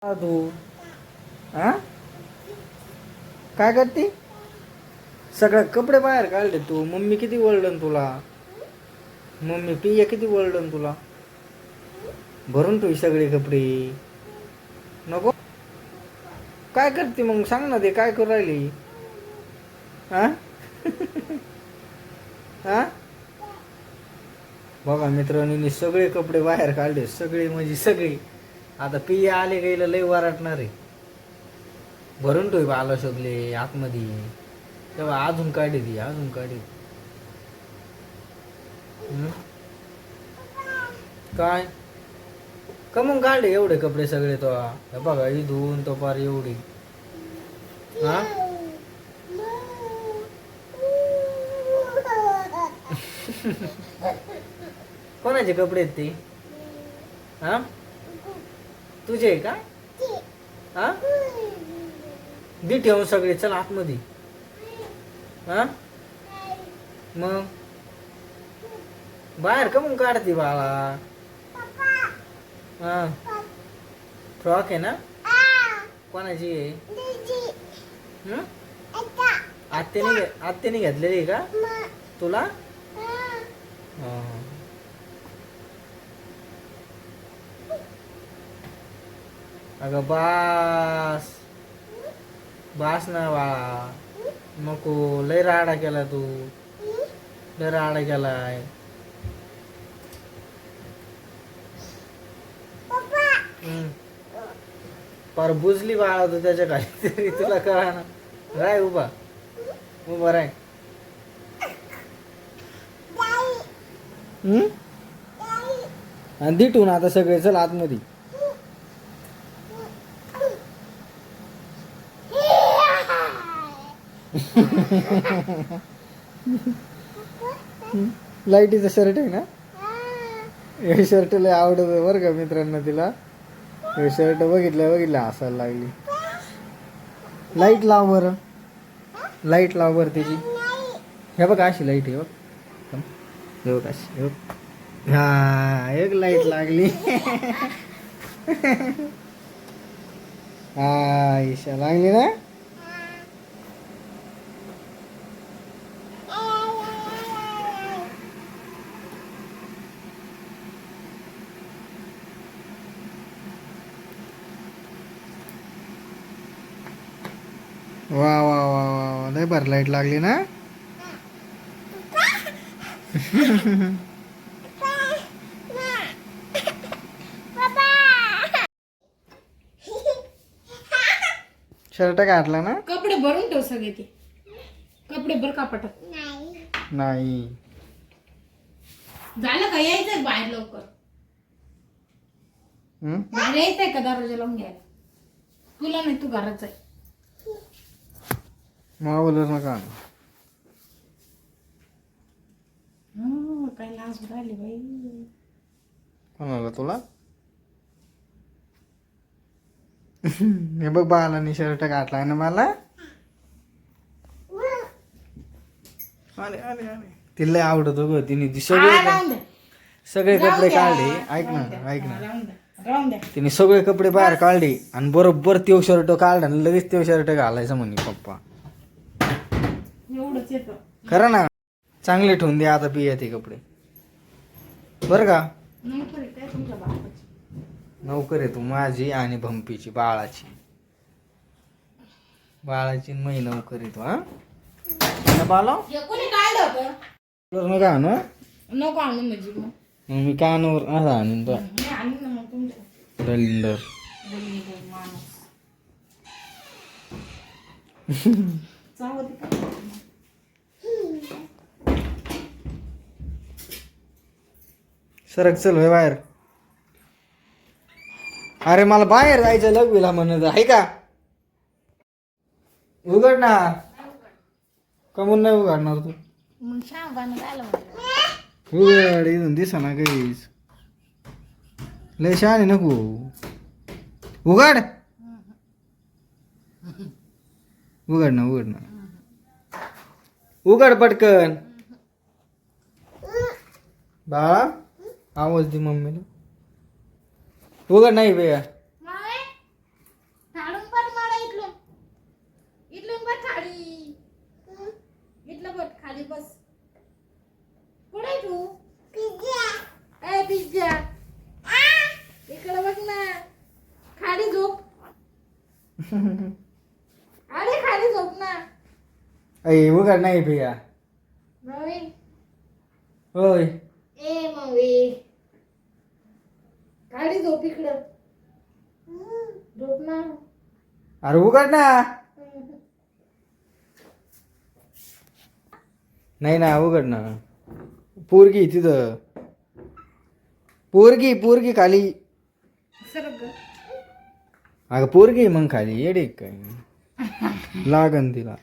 तू हा काय करते? सगळे कपडे बाहेर काढले तू. मम्मी किती वळलन तुला. मम्मी पिया किती वळलन तुला. भरून ठेवी सगळे कपडे. नको. काय करते मग सांग ना. ते काय करू राहिली. हा हा बघा मित्रांनी सगळे कपडे बाहेर काढले. सगळे म्हणजे सगळे. आता पिया आले गेलं लय वराटणार आहे. भरून ठेवी आलं सगळे आतमध्ये. तेव्हा अजून काढी ती अजून काढी. काय कमून काढले एवढे कपडे सगळे तो. हे बघा इथून तो पार एवढी. हा कोणाचे कपडे आहेत ते. हा तुझे आहे का. हा दी ठेवून सगळे चल आतमध्ये. हा मग बाहेर कमून काढते बाळा. हा फ्रॉक आहे ना. कोणाची आहे. आत्याने घेतलेली का तुला. हा. अगं बास बास ना बाळा. नको लय राडा केला तू. लय राडा केलाय. पर बुजली बाळा तू त्याच्या खाली तरी तुला कळा ना. राय उभा उभा राय. आणि दिटून आता सगळे चल आतमध्ये. लाईटीचा शर्ट आहे ना. हे शर्ट लय आवडत बरं का मित्रांनो तिला. हे शर्ट बघितलं हसायला लागली. लाईट लाव बरं. लाईट लाव बरं त्याची. हे बघ अशी लाईट आहे बघ. हे बघ अशी हे बघ. हा एक लाईट लागली. हा ईशा लागली ना. वा वा वा वा लय बरं लाईट लागली ना. शर्ट घातला ना. कपडे भरून ठेव सगळे ते. कपडे भर कापटात. नाही झालं का. यायचंय बाहेर लवकर. बाहेर यायचंय का दरवाजा लावून घ्यायला. तुला नाही तू घरात जाय. मावलं नका. काय लाज राहिली बाई. कोणाला तुला. हे बघ बालानी शर्ट घातलाय ना मला. अरे अरे अरे तिला आवडत ग. तिने सगळे कपडे काढले. ऐक ना ऐक ना. राहून द्या. तिने सगळे कपडे बाहेर काढले आणि बरोबर तो शर्ट काढला आणि लगेच तो शर्ट घालायचा म्हणे पप्पा. एवढंच येतं. खरं ना. चांगले ठेवून दे आता पिया ते कपडे बरं का. नोकर आहे काय तुमच्या बापाची. नोकर आहे तू माझी आणि भंपीची बाळाची. बाळाची मै नोकर आहे तू. हा बाला हे कोणी काढलं होतं. नका आणू. नको आणू म्हणजे मग मी कानावर असा आणून तो मी आणू ना मग तुमच्या. दलिंदर. माणूस चावत का. सरक चल होय बाहेर. अरे मला बाहेर जायचं लघवीला म्हणत आहे का. उघड ना. कमून नाही उघडणार तू. मग शाबान झालं म्हणलं. उघड इथून दिसा ना काहीच. लय शहाणे नको. उघड उघड ना उघड ना. उघड पटकन. बाळा आवाज दे मम्मीला. उघड नाही बेया. अरे खाली झोप ना. अय उघड नाही भैया. मम्मी होय. ए मम्मी खाली झोप इकडं. झोप ना. अरे उघड ना. नाही ना उघड ना. पोरगी तिथं. पोरगी पोरगी खाली. सरक ग. अगं पोरगी मग खाली येडे काय लागन तिला.